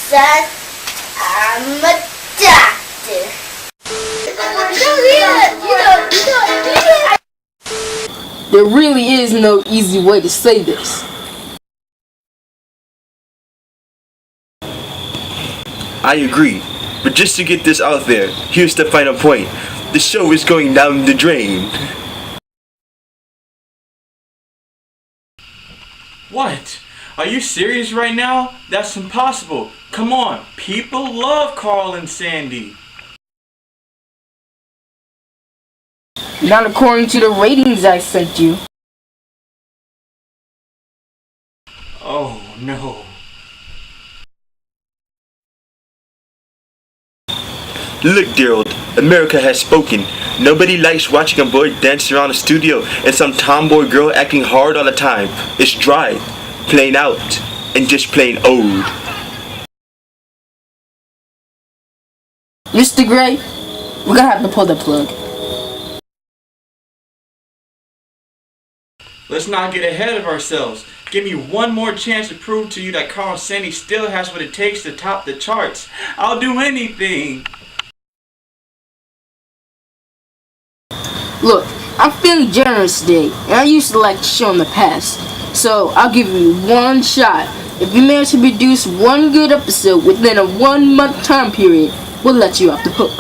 son. I'm a doctor. There really is no easy way to say this. I agree, but just to get this out there, here's the final point. The show is going down the drain. What? Are you serious right now? That's impossible. Come on, people love Carl and Sandy. Not according to the ratings I sent you. Oh no. Look, Derald, America has spoken. Nobody likes watching a boy dance around a studio and some tomboy girl acting hard all the time. It's dry, plain out, and just plain old. Mr. Gray, we're gonna have to pull the plug. Let's not get ahead of ourselves. Give me one more chance to prove to you that Carl and Sandy still has what it takes to top the charts. I'll do anything. Look, I'm feeling generous today, and I used to like the show in the past. So I'll give you one shot. If you manage to produce one good episode within a 1 month time period, we'll let you off the hook.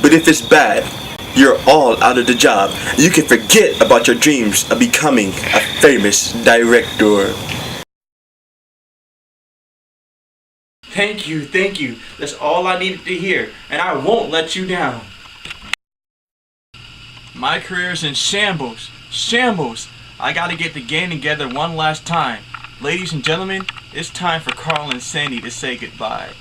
But if it's bad, you're all out of the job. You can forget about your dreams of becoming a famous director. Thank you, thank you. That's all I needed to hear, and I won't let you down. My career's in shambles. Shambles! I gotta get the gang together one last time. Ladies and gentlemen, it's time for Carl and Sandy to say goodbye.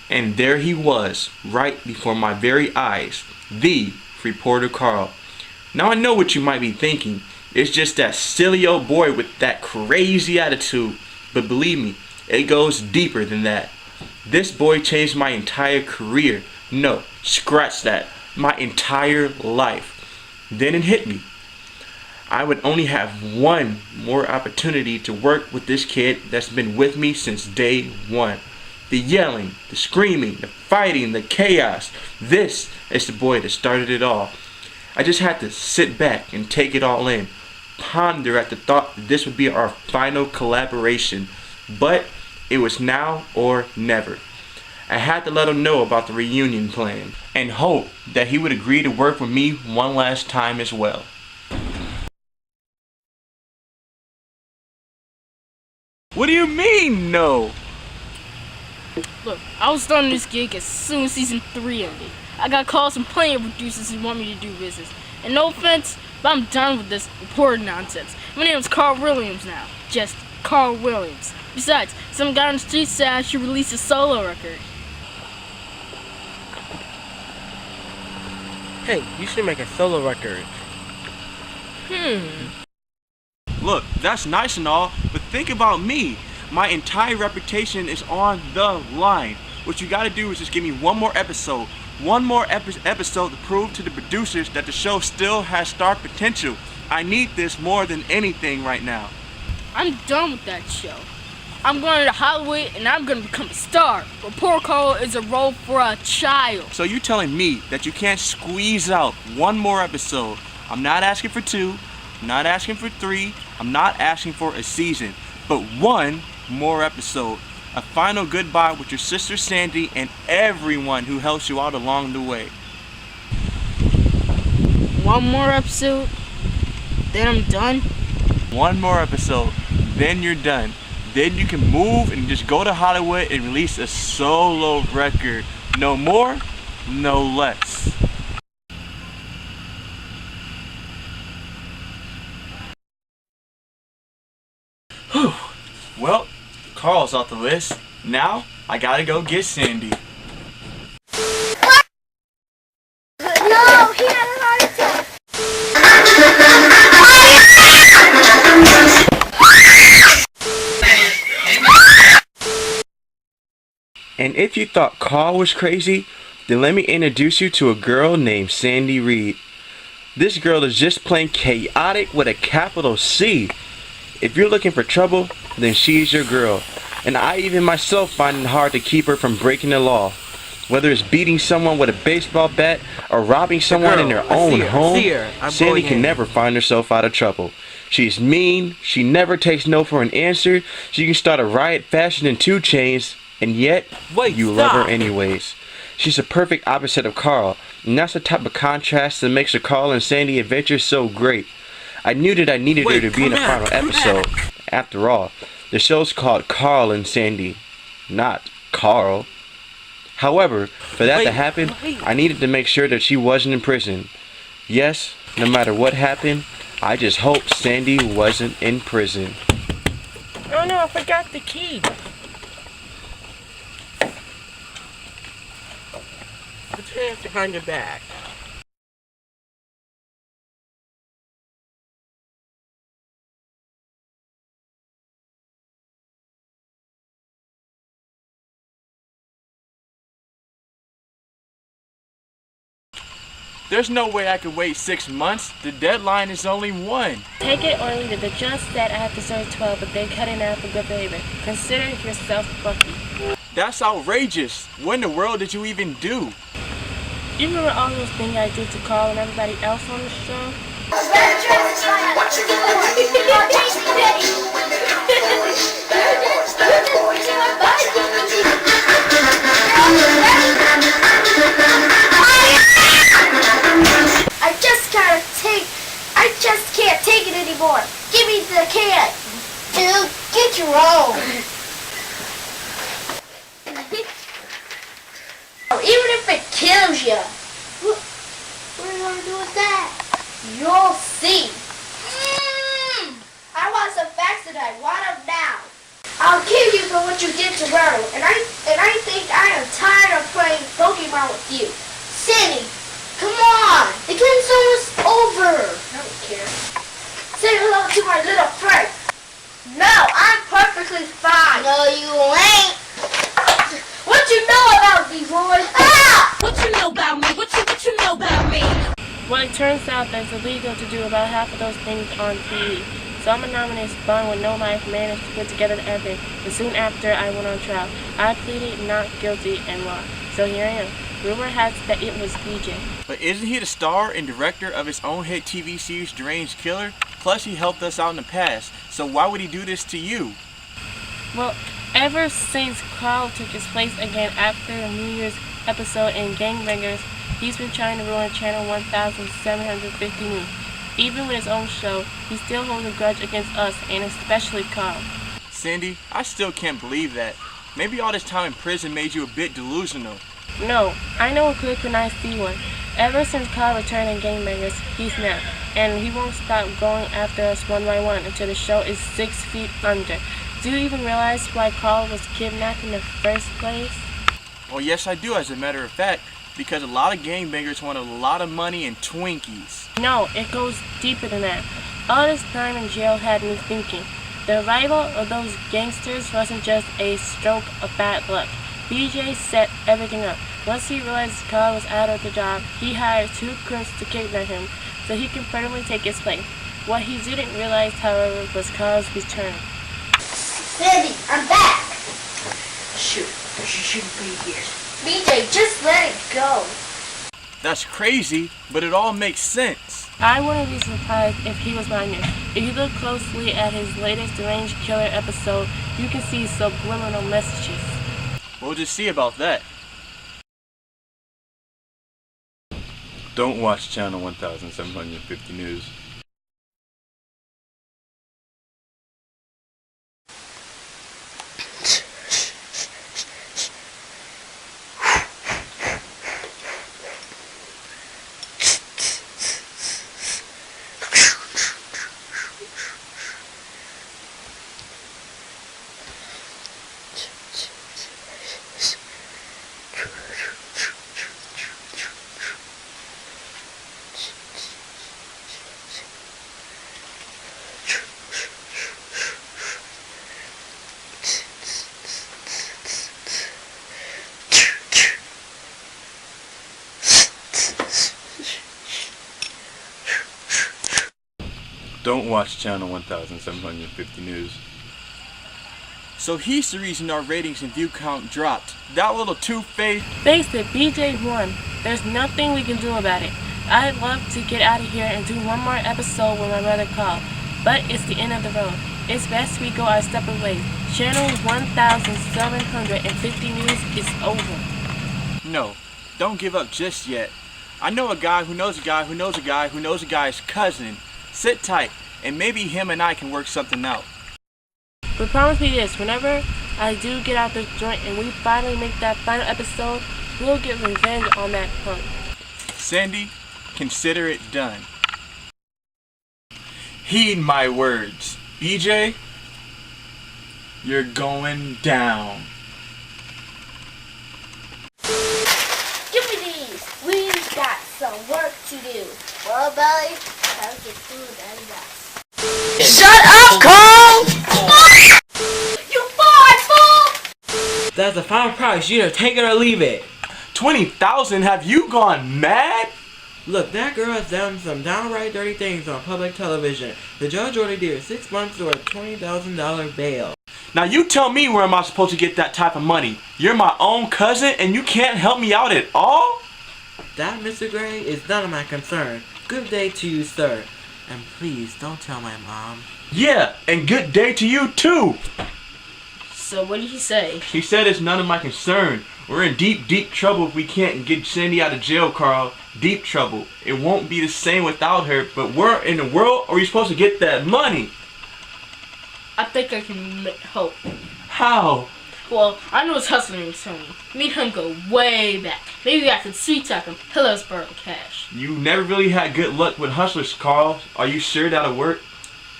And there he was, right before my very eyes, the reporter Carl. Now I know what you might be thinking. It's just that silly old boy with that crazy attitude. But believe me, it goes deeper than that. This boy changed my entire career. No, scratch that. My entire life. Then it hit me. I would only have one more opportunity to work with this kid that's been with me since day one. The yelling, the screaming, the fighting, the chaos. This is the boy that started it all. I just had to sit back and take it all in. Ponder at the thought that this would be our final collaboration. But it was now or never. I had to let him know about the reunion plan and hope that he would agree to work with me one last time as well. What do you mean, no? Look, I was starting this gig as soon as season 3 ended. I got calls from plenty of producers who want me to do business. And no offense, but I'm done with this reporting nonsense. My name's Carl Williams now. Just Carl Williams. Besides, some guy on the street said I should release a solo record. Hey, you should make a solo record. Look, that's nice and all, but think about me. My entire reputation is on the line. What you gotta do is just give me one more episode. One more episode to prove to the producers that the show still has star potential. I need this more than anything right now. I'm done with that show. I'm going to Hollywood and I'm going to become a star. But poor Carl is a role for a child. So you telling me that you can't squeeze out one more episode? I'm not asking for 2, I'm not asking for 3, I'm not asking for a season, but one more episode. A final goodbye with your sister Sandy and everyone who helps you out along the way. One more episode, then I'm done. One more episode, then you're done. Then you can move and just go to Hollywood and release a solo record. No more, no less. Whew. Well, Carl's off the list. Now, I gotta go get Sandy. No, he had a heart attack. And if you thought Carl was crazy, then let me introduce you to a girl named Sandy Reed. This girl is just plain chaotic with a capital C. If you're looking for trouble, then she's your girl. And I even myself find it hard to keep her from breaking the law. Whether it's beating someone with a baseball bat or robbing someone in their own home, Sandy can never find herself out of trouble. She's mean, she never takes no for an answer, she can start a riot faster than 2 Chainz, and yet, you love her anyways. She's the perfect opposite of Carl, and that's the type of contrast that makes the Carl and Sandy adventure so great. I knew that I needed her to be in the final episode. After all, the show's called Carl and Sandy, not Carl. However, for that to happen, I needed to make sure that she wasn't in prison. Yes, no matter what happened, I just hope Sandy wasn't in prison. Oh no, I forgot the key. Put your hands behind your back. There's no way I could wait 6 months. The deadline is only 1. Take it or leave it. The judge said I have to serve 12, but they cut it out for good behavior. Consider yourself lucky. That's outrageous. What in the world did you even do? You remember all those things I did to Carl and everybody else on the show? I just can't take it anymore. Give me the can. Dude, get your own. Even if it kills you. What are you going to do with that? You'll see. I want some facts and I want them now. I'll kill you for what you did to Derald, and I think I am tired of playing Pokemon with you. Sandy, come on. The game's almost over. Roy. Ah! What you know about me? What you know about me? Well, it turns out that it's illegal to do about half of those things on TV. So I'm a nominated spawn with no life, managed to put together everything. But soon after, I went on trial. I pleaded not guilty and lost. So here I am. Rumor has it that it was DJ. But isn't he the star and director of his own hit TV series Deranged Killer? Plus he helped us out in the past. So why would he do this to you? Well, ever since Carl took his place again after the New Year's episode in Gangbangers, he's been trying to ruin Channel 1750 News. Even with his own show, he still holds a grudge against us, and especially Carl. Cindy, I still can't believe that. Maybe all this time in prison made you a bit delusional. No, I know a quick when I see one. Ever since Carl returned in Gangbangers, he's snapped, and he won't stop going after us one by one until the show is 6 feet under. Do you even realize why Carl was kidnapped in the first place? Well, yes I do, as a matter of fact, because a lot of gangbangers want a lot of money and Twinkies. No, it goes deeper than that. All this time in jail had me thinking. The arrival of those gangsters wasn't just a stroke of bad luck. BJ set everything up. Once he realized Carl was out of the job, he hired 2 crooks to kidnap him so he can permanently take his place. What he didn't realize, however, was Carl's return. Sandy, I'm back. Shoot, you shouldn't be here. BJ, just let it go. That's crazy, but it all makes sense. I wouldn't be surprised if he was minor. If you look closely at his latest Deranged Killer episode, you can see subliminal messages. We'll just see about that. Don't watch Channel 1750 News. Don't watch Channel 1750 News. So he's the reason our ratings and view count dropped. That little two-faced... Face it, BJ won. There's nothing we can do about it. I'd love to get out of here and do one more episode with my brother Carl, but it's the end of the road. It's best we go our separate ways. Channel 1750 News is over. No, don't give up just yet. I know a guy who knows a guy who knows a guy who knows a guy's cousin. Sit tight, and maybe him and I can work something out. But promise me this, whenever I do get out this joint and we finally make that final episode, we'll get revenge on that punk. Sandy, consider it done. Heed my words. BJ, you're going down. Give me these. We've got some work to do. Well, Belly, let's get food and rest. Shut up, Carl! You fired, fool! That's the final price. You either take it or leave it. 20,000? Have you gone mad? Look, that girl has done some downright dirty things on public television. The judge ordered either 6 months or a $20,000 bail. Now you tell me where am I supposed to get that type of money? You're my own cousin and you can't help me out at all? That, Mr. Gray, is none of my concern. Good day to you, sir. And please, don't tell my mom. Yeah, and good day to you too. So what did he say? He said it's none of my concern. We're in deep, deep trouble if we can't get Sandy out of jail, Carl. Deep trouble. It won't be the same without her, but where in the world are we supposed to get that money? I think I can help. How? Well, I know his hustler named Tony. Me and him go way back. Maybe I can sweet talk him. He'll let us borrow cash. You never really had good luck with hustlers, Carl. Are you sure that'll work?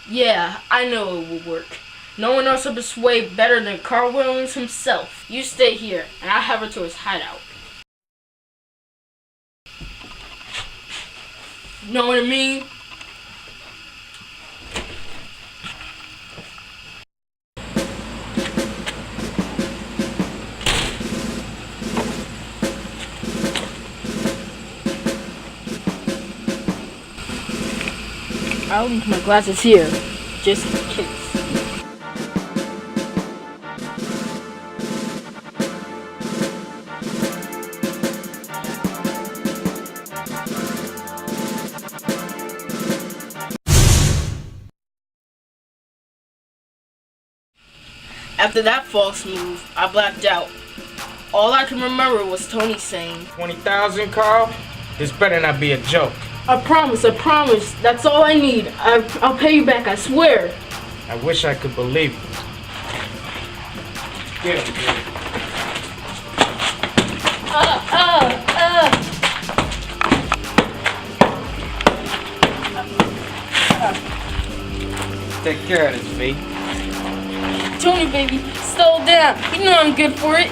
Yeah, I know it will work. No one knows how to persuade better than Carl Williams himself. You stay here, and I'll have her to his hideout. Know what I mean? I'll leave my glasses here, just in case. After that false move, I blacked out. All I can remember was Tony saying, 20,000, Carl? This better not be a joke. I promise, that's all I need. I'll pay you back, I swear. I wish I could believe it. Get him, get him. Take care of this, V. Tony, baby, slow down. You know I'm good for it.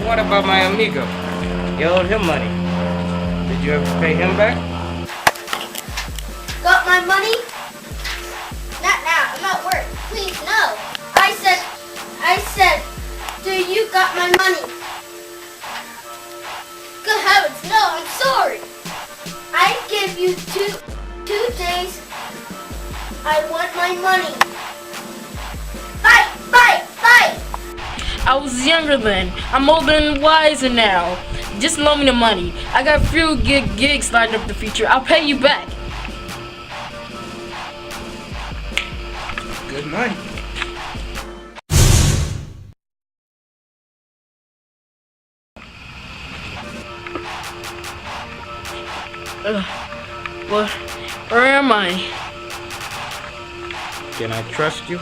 What about my amigo? You owed him money. Did you ever pay him back? Got my money? Not now. I'm at work. Please, no. I said, do you got my money? Good heavens, no, I'm sorry. I give you two days. I want my money. Bye. I was younger then. I'm older and wiser now. Just loan me the money. I got a few gigs lined up in the future. I'll pay you back. Good money. Where am I? Can I trust you?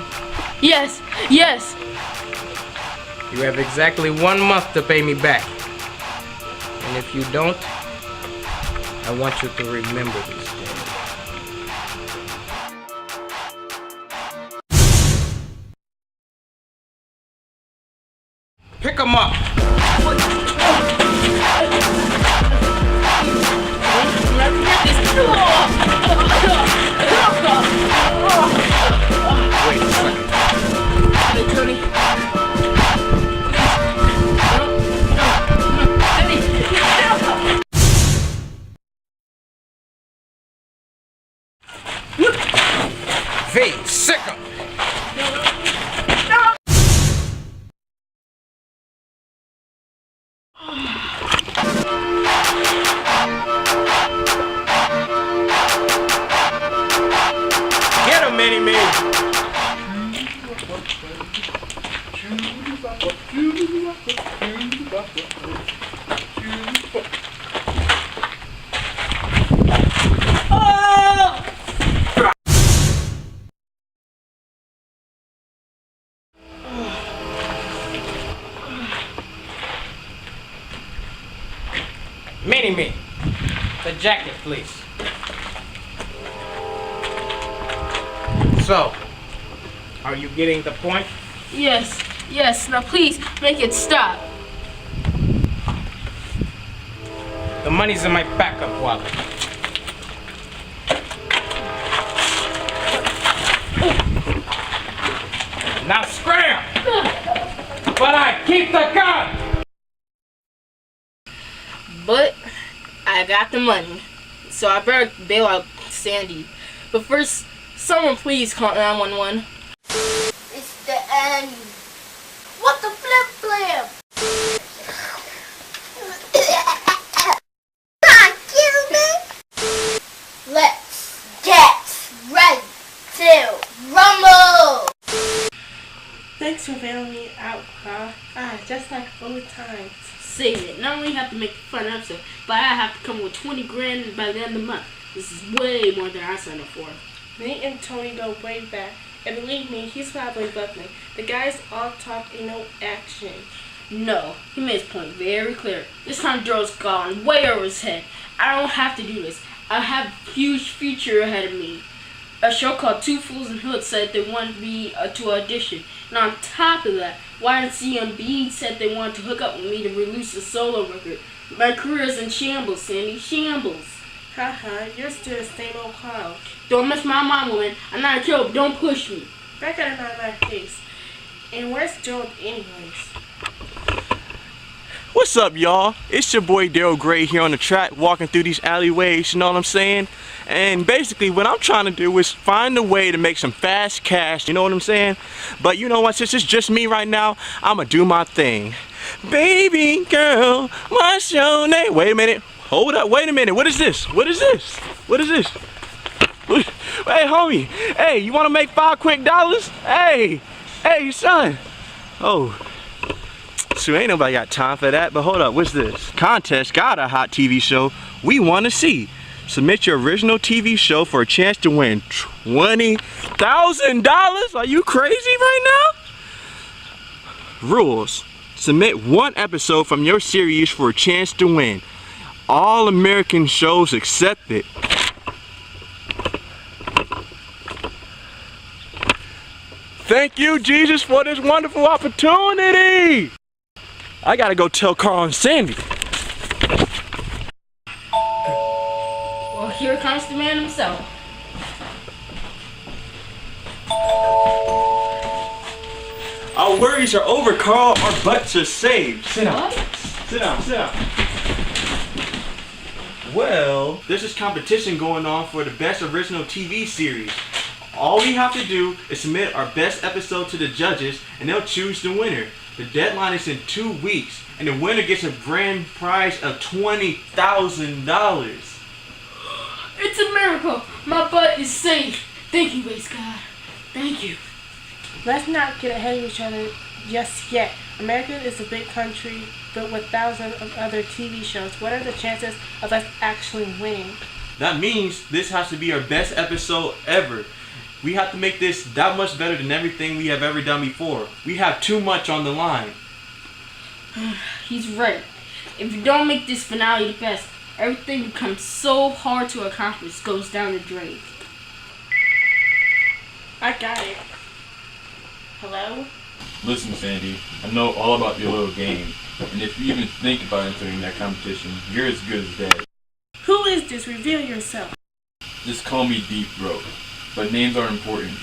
Yes. You have exactly 1 month to pay me back. And if you don't, I want you to remember this day. Pick 'em up! Wait a second. Hey, Tony. V, sick 'em! Get him, Mini-Me! Mini-Me, the jacket, please. So, are you getting the point? Yes. Now please make it stop. The money's in my backup wallet. Now scram! But I keep the gun! But I got the money, so I better bail out Sandy. But first, someone please call 911. It's the end. What the flip? Kill me. Let's get ready to rumble. Thanks for bailing me out, Carl. Just like old times. Save it. Not only have to make a fun episode, but I have to come with 20 grand by the end of the month. This is way more than I signed up for. Me and Tony go way back. And believe me, he's probably bluffing. The guy's all talk and no action. No, he made his point very clear. This time Derald's gone way over his head. I don't have to do this. I have a huge future ahead of me. A show called Two Fools and Hood said they wanted me to audition. And on top of that, YNCMB said they wanted to hook up with me to release a solo record. My career is in shambles, Sandy. Shambles. Haha, you're still the same old Carl. Don't mess my mom, woman. I'm not a killer, but don't push me. Back at my face. And where's Derald anyways? What's up, y'all? It's your boy Derald Gray here on the track, walking through these alleyways, you know what I'm saying? And basically what I'm trying to do is find a way to make some fast cash, you know what I'm saying? But you know what, since it's just me right now, I'ma do my thing. Baby girl, what's your name? Wait a minute, hold up, wait a minute, what is this? What is this? What is this? Hey homie, hey, you wanna make $5 quick? Hey, son. Oh. So ain't nobody got time for that, but hold up, what's this? Contest got a hot TV show we want to see. Submit your original TV show for a chance to win $20,000? Are you crazy right now? Rules. Submit one episode from your series for a chance to win. All American shows accepted. Thank you, Jesus, for this wonderful opportunity. I gotta go tell Carl and Sandy. Well, here comes the man himself. Our worries are over, Carl. Our butts are saved. Sit down. What? Sit down, sit down. Well, there's this competition going on for the best original TV series. All we have to do is submit our best episode to the judges and they'll choose the winner. The deadline is in 2 weeks and the winner gets a grand prize of $20,000. It's a miracle. My butt is safe. Thank you, Grace God. Thank you. Let's not get ahead of each other just yet. America is a big country built with thousands of other TV shows. What are the chances of us actually winning? That means this has to be our best episode ever. We have to make this that much better than everything we have ever done before. We have too much on the line. He's right. If you don't make this finale the best, everything becomes so hard to accomplish, goes down the drain. I got it. Hello? Listen, Sandy, I know all about your little game, and if you even think about entering that competition, you're as good as dead. Who is this? Reveal yourself. Just call me Deep Throat, but names aren't important.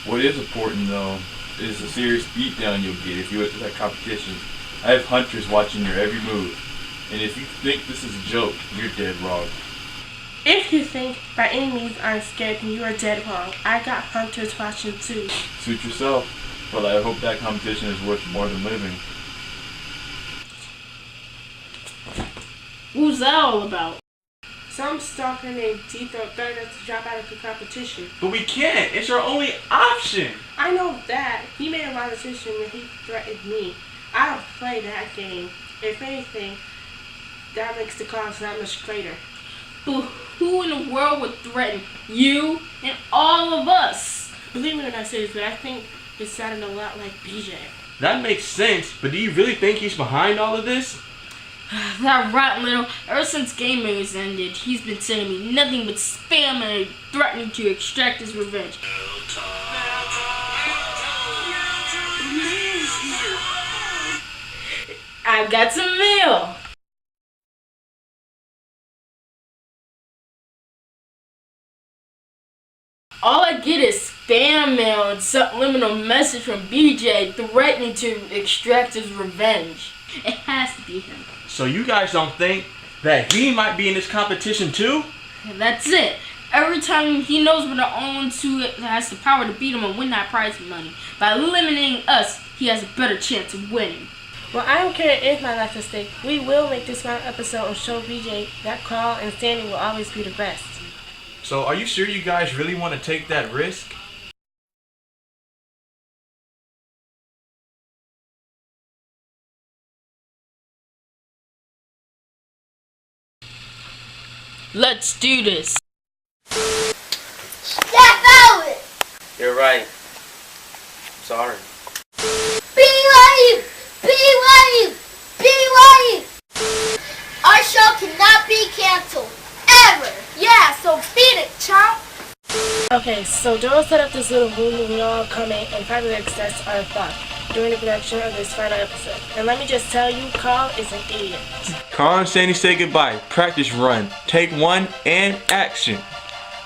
What is important, though, is the serious beatdown you'll get if you enter that competition. I have hunters watching your every move, and if you think this is a joke, you're dead wrong. If you think by any means I'm scared, then you are dead wrong. I got hunters watching too. Suit yourself, but I hope that competition is worth more than living. Who's that all about? Some stalker named T-Throat threatened us to drop out of the competition. But we can't. It's our only option. I know that. He made a wrong decision when he threatened me. I don't play that game. If anything, that makes the cause that much greater. But who in the world would threaten you and all of us? Believe me when I say this, but I think this sounded a lot like BJ. That makes sense, but do you really think he's behind all of this? That rotten little, ever since Game Moves ended, he's been sending me nothing but spam and threatening to extract his revenge. I've got some mail. All I get is spam mail and subliminal message from BJ threatening to extract his revenge. It has to be him. So you guys don't think that he might be in this competition too? And that's it. Every time he knows we're the only ones who has the power to beat him and win that prize money. By eliminating us, he has a better chance of winning. Well, I don't care if my life's at stake. We will make this final episode and show BJ that Carl and Sandy will always be the best. So are you sure you guys really want to take that risk? Let's do this. Step out! You're right. Sorry. BYU! BYU! BYU! Our show cannot be canceled. Ever! Yeah, so beat it, chomp! Okay, so Joel set up this little room and we all come in and try to express our thoughts during the production of this final episode. And let me just tell you, Carl is an idiot. Carl and Sandy say goodbye. Practice run. Take one and action.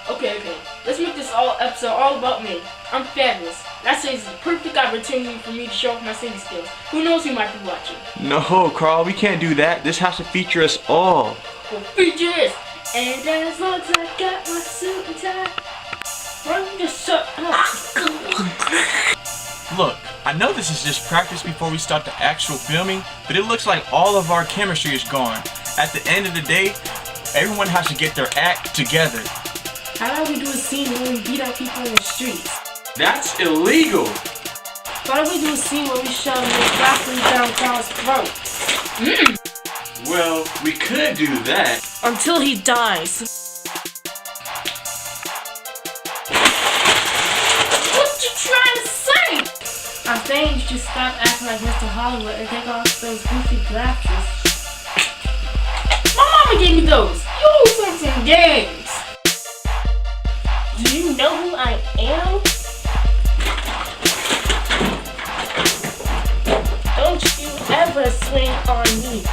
Okay. Let's make this episode all about me. I'm fabulous. That's a perfect opportunity for me to show off my singing skills. Who knows who might be watching? No, Carl, we can't do that. This has to feature us all. Well, feature this. And as long as I got my suit and tie, run the shut up. Look, I know this is just practice before we start the actual filming, but it looks like all of our chemistry is gone. At the end of the day, everyone has to get their act together. How about we do a scene where we beat up people in the streets? That's illegal. Why don't we do a scene where we shove the broccoli down Carl's throat? Well, we could do that. Until he dies. What you trying to say? I'm saying you should stop acting like Mr. Hollywood and take off those goofy glasses. My mama gave me those. You always play some games. Do you know who I am? Don't you ever swing on me.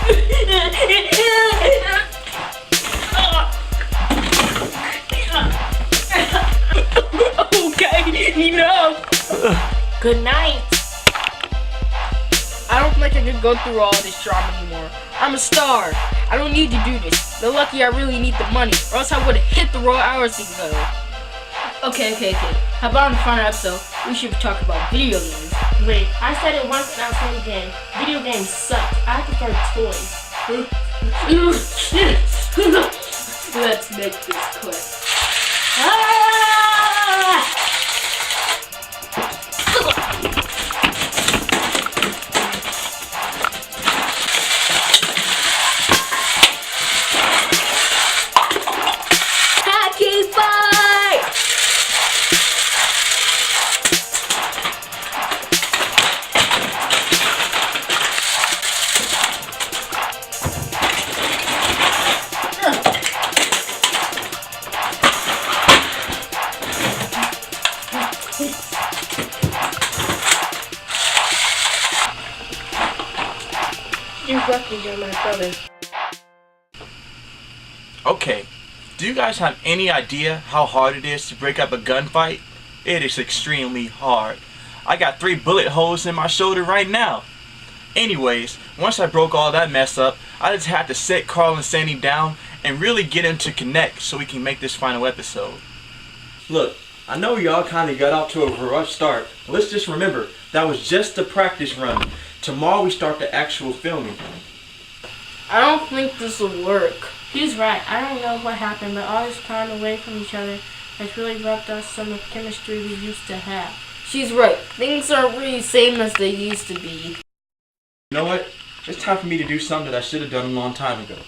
Okay, enough. Good night. I don't think I can go through all this drama anymore. I'm a star. I don't need to do this. They're lucky I really need the money, or else I would have hit the roll hours ago. Okay. How about in the final episode, we should talk about video games. Wait, I said it once and I'll say it again. Video games suck. I prefer toys. Let's make this quick. You're lucky you're my brother. Okay, do you guys have any idea how hard it is to break up a gunfight? It is extremely hard. I got 3 bullet holes in my shoulder right now. Anyways, once I broke all that mess up, I just had to sit Carl and Sandy down and really get them to connect so we can make this final episode. Look, I know y'all kind of got out to a rough start, but let's just remember, that was just a practice run. Tomorrow we start the actual filming. I don't think this will work. He's right. I don't know what happened, but all this time away from each other has really rubbed us some of the chemistry we used to have. She's right. Things aren't really the same as they used to be. You know what? It's time for me to do something that I should have done a long time ago.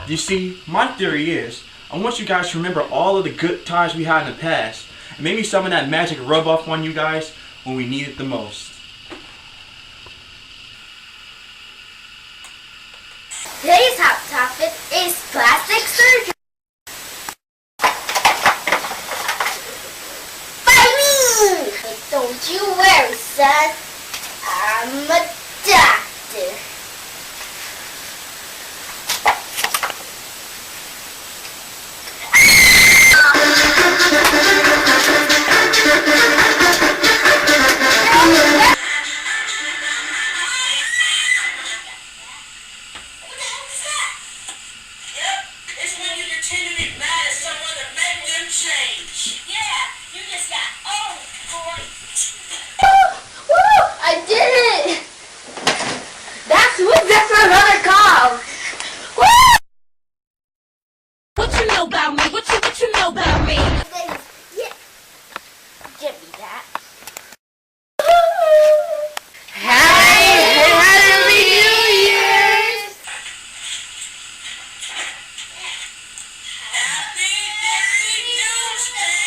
You see, my theory is, I want you guys to remember all of the good times we had in the past, and maybe some of that magic rub off on you guys when we need it the most. Today's hot topic is plastic surgery. By me! But don't you worry, son. I'm a doctor. What you know about me? Yeah. Give me that. Happy New Year's! Happy Tuesday!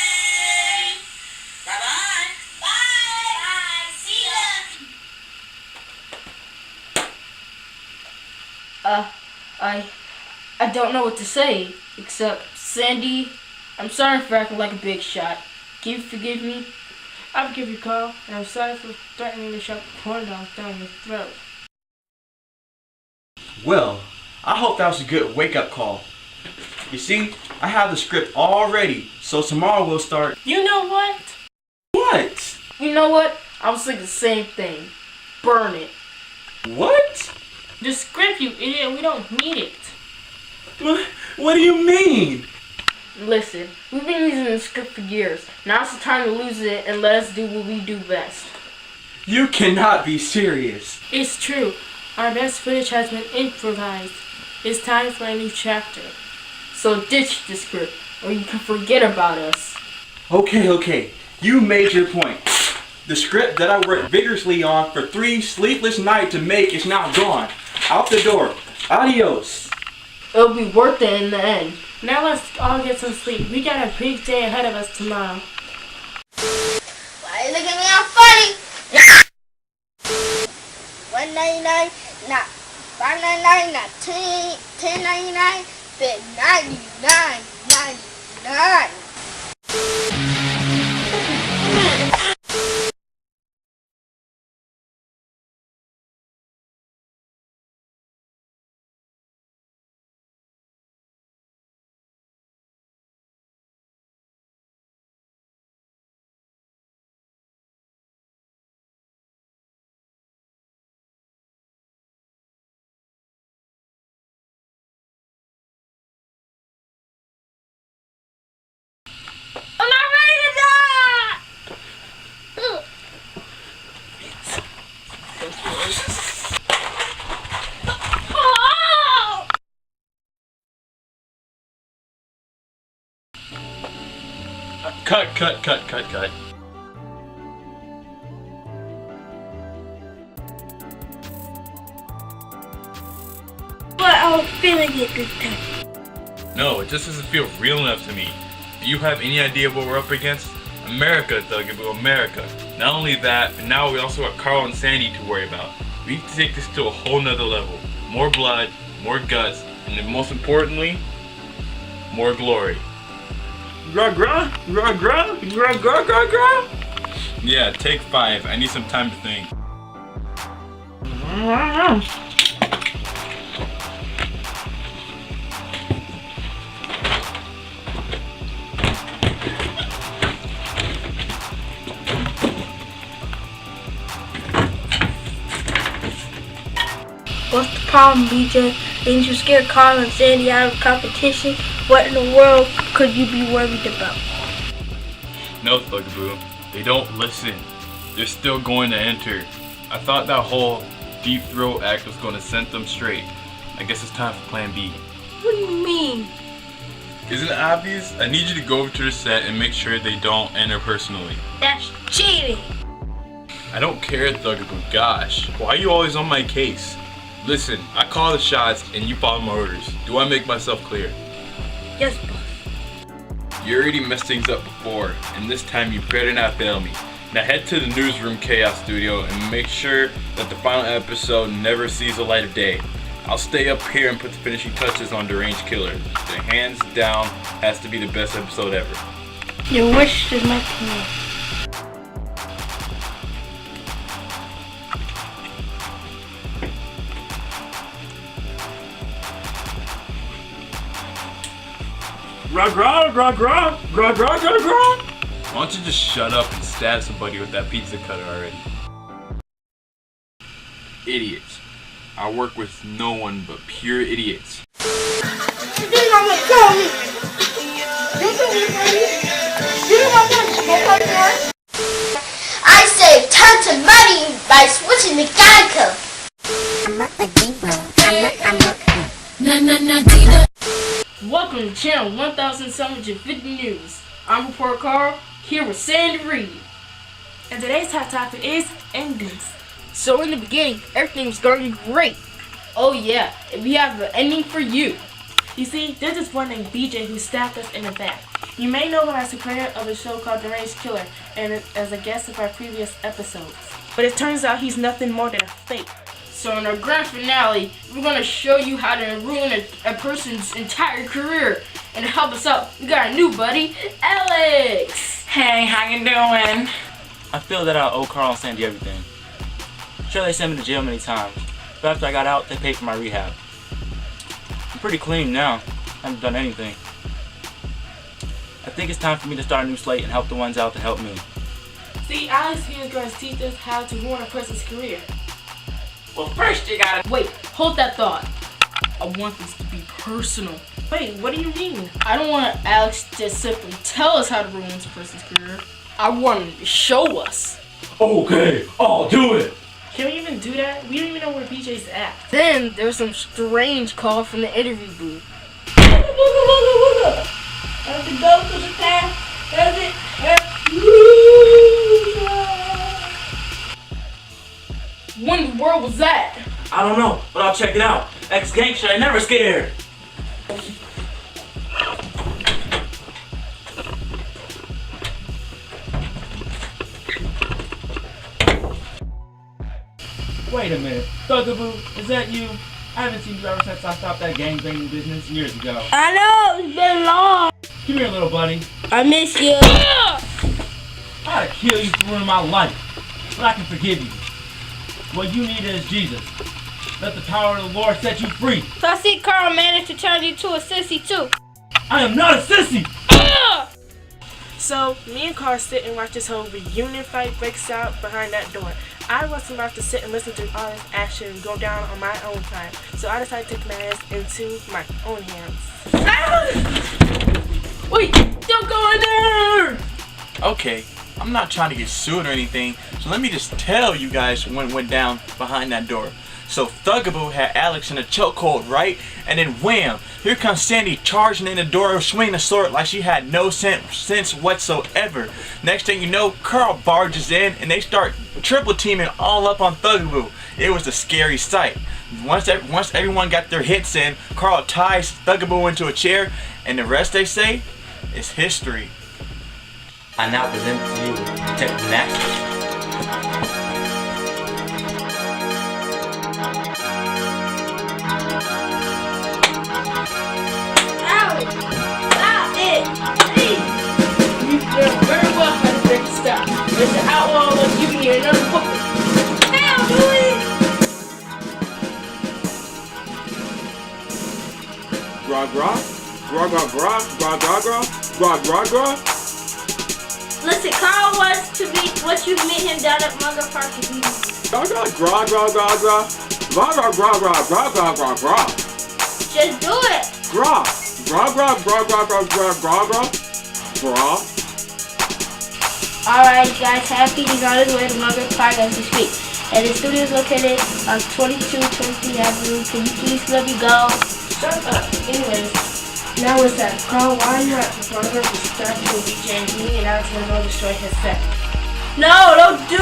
Bye-bye. Bye. Bye. See ya. I don't know what to say, except, Sandy, I'm sorry for acting like a big shot. Can you forgive me? I forgive you, Carl, and I'm sorry for threatening to shove corn dogs down your throat. Well, I hope that was a good wake-up call. You see, I have the script all ready, so tomorrow we'll start. You know what? You know what? I was thinking the same thing. Burn it. What? The script, you idiot. We don't need it. What do you mean? Listen, we've been using the script for years. Now's the time to lose it and let us do what we do best. You cannot be serious. It's true. Our best footage has been improvised. It's time for a new chapter. So ditch the script, or you can forget about us. Okay. You made your point. The script that I worked vigorously on for 3 sleepless nights to make is now gone. Out the door. Adios. It'll be worth it in the end. Now let's all get some sleep. We got a big day ahead of us tomorrow. Why you looking at me all funny? $1.99, not $5.99, not $10.99, but $99.99. I'm not ready to die! Cut. But I was feeling it this time. No, it just doesn't feel real enough to me. Do you have any idea what we're up against? America, Thugaboo, America. Not only that, but now we also got Carl and Sandy to worry about. We need to take this to a whole nother level. More blood, more guts, and then most importantly, more glory. Yeah, take 5. I need some time to think. What's the problem, BJ? Didn't you scare Carl and Sandy out of competition? What in the world could you be worried about? No, Thugaboo. They don't listen. They're still going to enter. I thought that whole deep throat act was going to set them straight. I guess it's time for plan B. What do you mean? Isn't it obvious? I need you to go over to the set and make sure they don't enter personally. That's cheating! I don't care, Thugaboo. Gosh, why are you always on my case? Listen, I call the shots and you follow my orders. Do I make myself clear? Yes, boss. You already messed things up before, and this time you better not fail me. Now head to the Newsroom Chaos Studio and make sure that the final episode never sees the light of day. I'll stay up here and put the finishing touches on Deranged Killer. The hands down has to be the best episode ever. Your wish is my command. Why don't you just shut up and stab somebody with that pizza cutter already? Idiots. I work with no one but pure idiots. You didn't want to kill me. I saved tons of money by switching to Geico. Welcome to Channel 1750 News. I'm reporter Carl, here with Sandy Reed. And today's hot topic is endings. So in the beginning, everything was going great. Oh yeah, and we have an ending for you. You see, there's this one named BJ who stabbed us in the back. You may know him as the creator of a show called Deranged Killer and as a guest of our previous episodes. But it turns out he's nothing more than a fake. So in our grand finale, we're going to show you how to ruin a person's entire career. And to help us out, we got a new buddy, Alex! Hey, how you doing? I feel that I owe Carl and Sandy everything. Sure, they sent me to jail many times, but after I got out, they paid for my rehab. I'm pretty clean now. I haven't done anything. I think it's time for me to start a new slate and help the ones out to help me. See, Alex here is going to teach us how to ruin a person's career. Well, first you gotta. Wait, hold that thought. I want this to be personal. Wait, what do you mean? I don't want Alex to just simply tell us how to ruin this person's career. I want him to show us. Okay, I'll do it. Can we even do that? We don't even know where BJ's at. Then there was some strange call from the interview booth. When in the world was that? I don't know, but I'll check it out. Ex-gangster, I never scared. Wait a minute. Thugaboo, is that you? I haven't seen you ever since I stopped that gangbanging business years ago. I know, it's been long. Come here, little buddy. I miss you. I'd kill you for ruining my life, but I can forgive you. What you need is Jesus. Let the power of the Lord set you free. So I see Carl managed to turn you to a sissy too. I am not a sissy! So, me and Carl sit and watch this whole reunion fight breaks out behind that door. I wasn't about to sit and listen to all this action go down on my own time, so I decided to take matters into my own hands. Wait, don't go in there! Okay, I'm not trying to get sued or anything, so let me just tell you guys what went down behind that door. So Thugaboo had Alex in a chokehold, right? And then wham! Here comes Sandy charging in the door, swinging a sword like she had no sense whatsoever. Next thing you know, Carl barges in and they start triple teaming all up on Thugaboo. It was a scary sight. Once everyone got their hits in, Carl ties Thugaboo into a chair, and the rest, they say, is history. I now present to you Detective Max. Very well, how to break the stop. Mr. Outlaw was giving you another whooping. Hell, Louis! Grog grog? Grog grog grog? Grog grog grog? Grog grog grog? Listen, Carl wants to be what you meet him down at Munger Park if you Grog grog grog grog grog grog? Grog grog grog grog grog grog grog grog? just do it. Grog. Grog grog grog grog grog grog grog grog? Grog? Alright guys, Happy is on his way to Munger Park as we speak. And the studio is located on 2220 Avenue. Can you please let me go? Shut up. Anyways, now what's that? Carl, why are you at the front of the statue of BJ and me and Alex will go destroy his set? No, don't do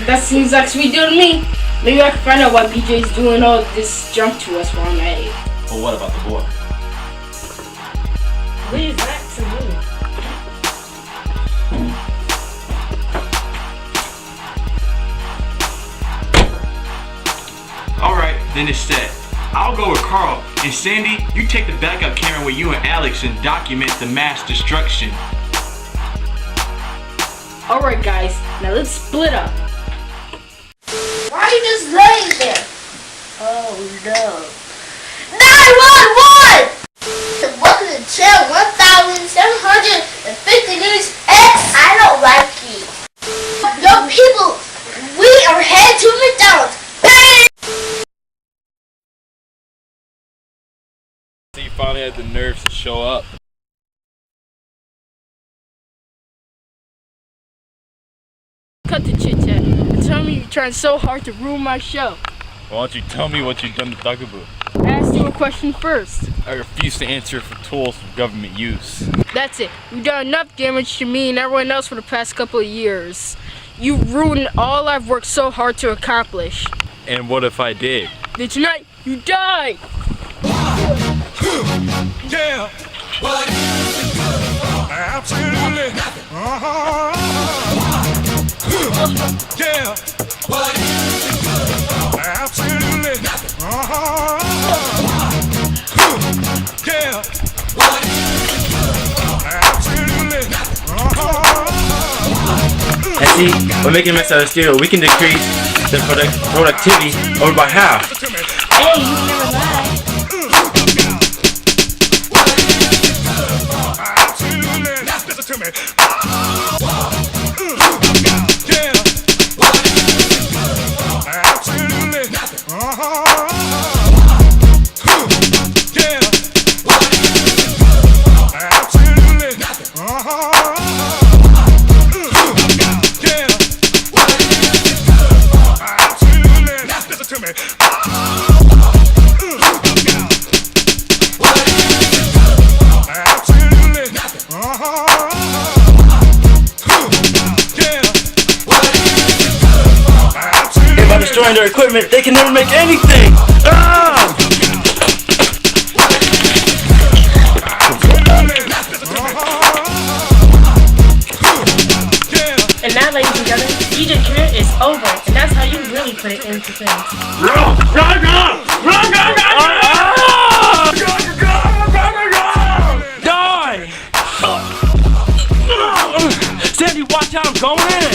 That seems like sweet deal to me. Maybe I can find out why BJ's doing all this junk to us while I'm at it. But what about the boy? Leave that to me. Alright, then it's set. I'll go with Carl, and Sandy, you take the backup camera with you and Alex and document the mass destruction. Alright guys, now let's split up. Why are you just laying there? Oh no. 911! Welcome to chair 1750 News X. I don't like you. Yo people, we are headed to McDonald's. Bang! So you finally had the nerves to show up. Cut the chit chat and tell me you're trying so hard to ruin my show. Why don't you tell me what you've done to Thugaboo? I asked you a question first. I refuse to answer for tools for government use. That's it. You've done enough damage to me and everyone else for the past couple of years. You ruined all I've worked so hard to accomplish. And what if I did? Then tonight, you die! Yeah. Absolutely. Yeah. Absolutely. Yeah. Absolutely. And see, by making a mess out of the stereo, we can decrease the productivity over by half. Hey, you never lied. Absolutely. Listen to me. Yeah. Absolutely. Yeah. Absolutely. Listen to me. Absolutely. If I'm destroying their equipment, they can never make anything! Ah! And now, ladies and gentlemen, DJ's career is over, and that's how you really put it into things. Die! Sandy, watch out, I'm going in!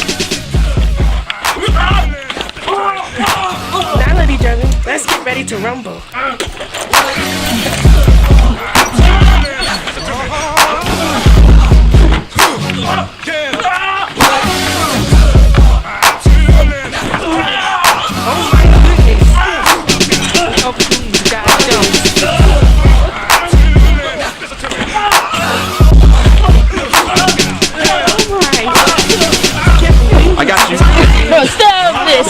Now, ladies and gentlemen, let's get ready to rumble. Oh my goodness! Oh please, God, I got you. no, stop this!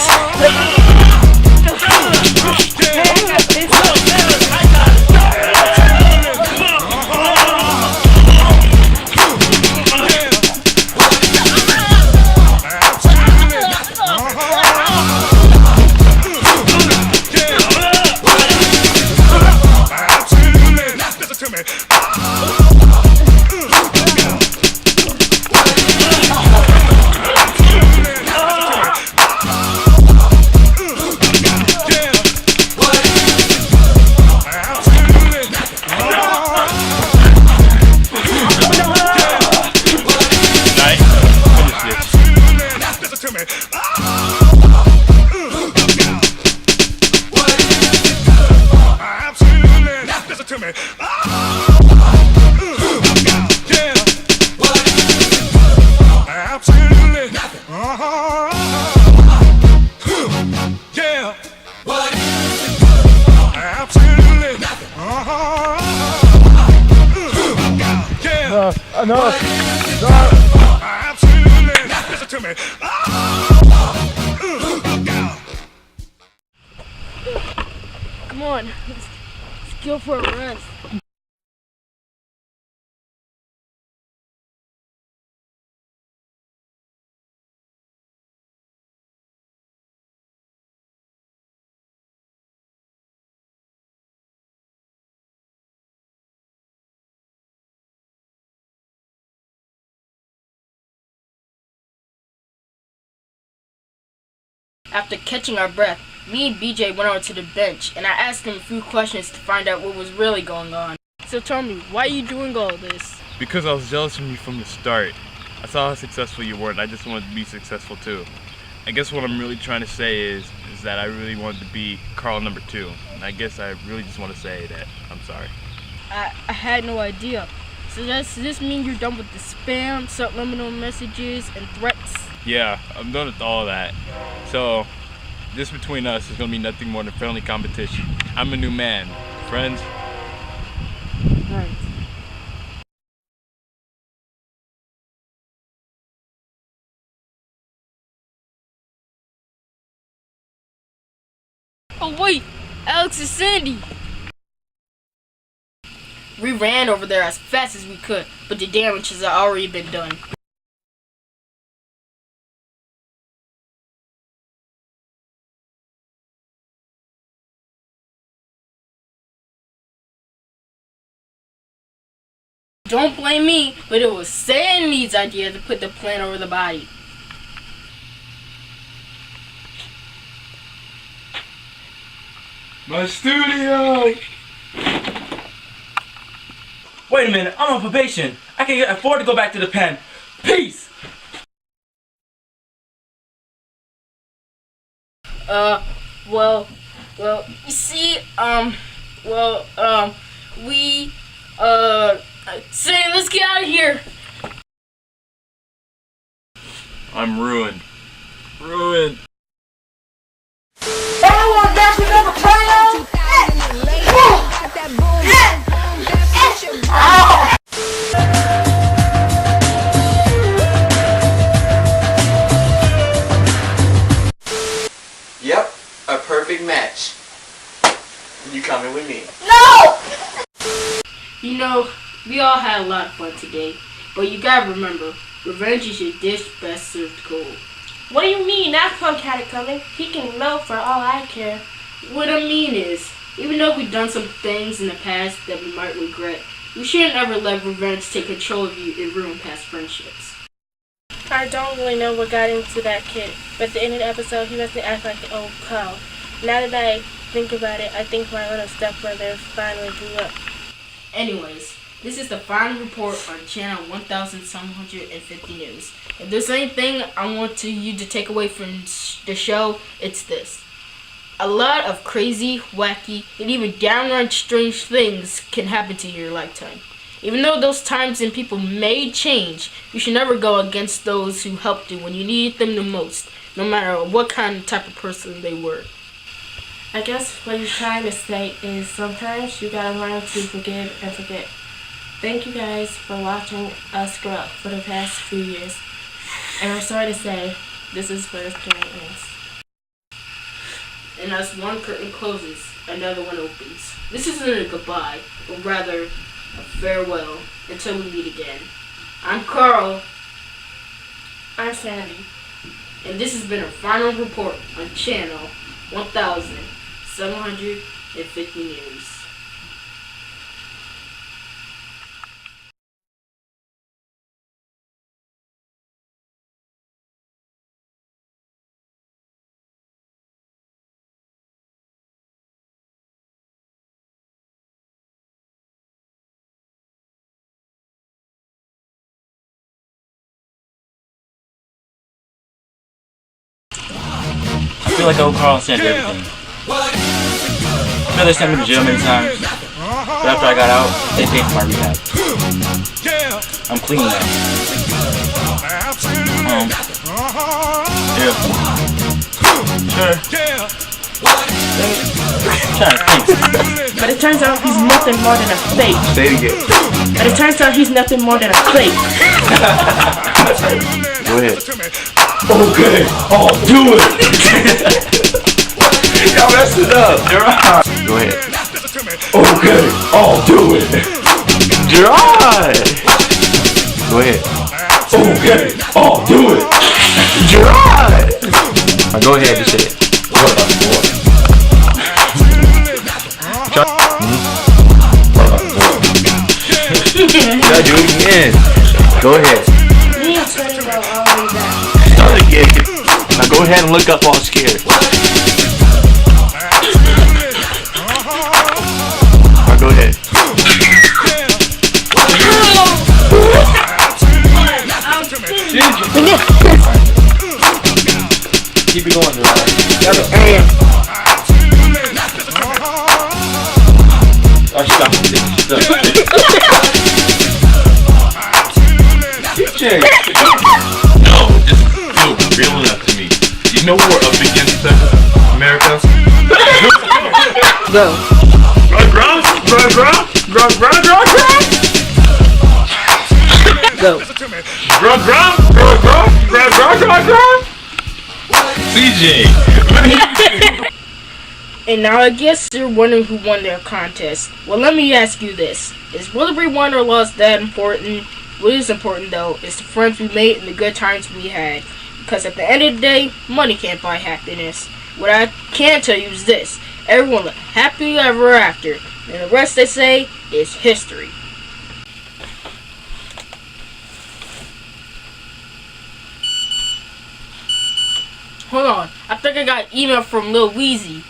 Come on, let's go for a run. After catching our breath, me and BJ went over to the bench and I asked him a few questions to find out what was really going on. So tell me, why are you doing all this? Because I was jealous of you from the start. I saw how successful you were and I just wanted to be successful too. I guess what I'm really trying to say is that I really wanted to be Carl number 2. And I guess I really just want to say that I'm sorry. I had no idea. So does this mean you're done with the spam, subliminal messages, and threats? Yeah, I'm done with all that. So, this between us is going to be nothing more than friendly competition. I'm a new man. Friends? Right. Oh wait, Alex and Sandy! We ran over there as fast as we could, but the damage has already been done. Don't blame me, but it was Sandy's idea to put the plant over the body. My studio! Wait a minute, I'm on probation. I can't afford to go back to the pen. Peace! Well, you see, Sandy, let's get out of here. I'm ruined. Ruined. Everyone dance with number Prado. Yep, a perfect match. You coming with me? No! You know, we all had a lot of fun today, but you gotta remember, revenge is your dish best served cold. What do you mean? That punk had it coming. He can melt for all I care. What I mean is, even though we've done some things in the past that we might regret, you shouldn't ever let revenge take control of you and ruin past friendships. I don't really know what got into that kid, but at the end of the episode, he must act like an old cow. Now that I think about it, I think my little stepbrother finally grew up. Anyways, this is the final report on channel 1750 News. If there's anything I want you to take away from the show, it's this. A lot of crazy, wacky, and even downright strange things can happen to you in your lifetime. Even though those times and people may change, you should never go against those who helped you when you needed them the most, no matter what kind of type of person they were. I guess what he's trying to say is sometimes you gotta learn to forgive and forget. Thank you guys for watching us grow up for the past few years. And I'm sorry to say, this is where the story ends. And as one curtain closes, another one opens. This isn't a goodbye, but rather a farewell until we meet again. I'm Carl. I'm Sandy. And this has been our final report on channel 1750 News. I feel like old Carl sent everything. I feel they sent me to jail many times, but after I got out, they paid for my rehab. I'm clean now. Yeah. Sure. I'm trying to think. But it turns out he's nothing more than a fake. Say it again. But it turns out he's nothing more than a fake. Go ahead. Okay, I'll do it. Y'all messed it up. Derald. Go ahead. Okay, I'll do it. Derald. Go ahead. Okay, I'll do it. Derald. Now go ahead and say it. What about the boy? What about the boy? You gotta do it again. Go ahead. Start again. Now go ahead and look up all scared. Now go ahead. Keep it going, Derald. Oh, stop it. DJ. No, just feel real enough to me. You know we're up against America? Go. Go. CJ. And now I guess you're wondering who won their contest. Well, let me ask you this. Is whether we won or lost that important? What is important, though, is the friends we made and the good times we had. Because at the end of the day, money can't buy happiness. What I can tell you is this. Everyone lived happy ever after. And the rest, they say, is history. Hold on. I think I got an email from Lil Weezy.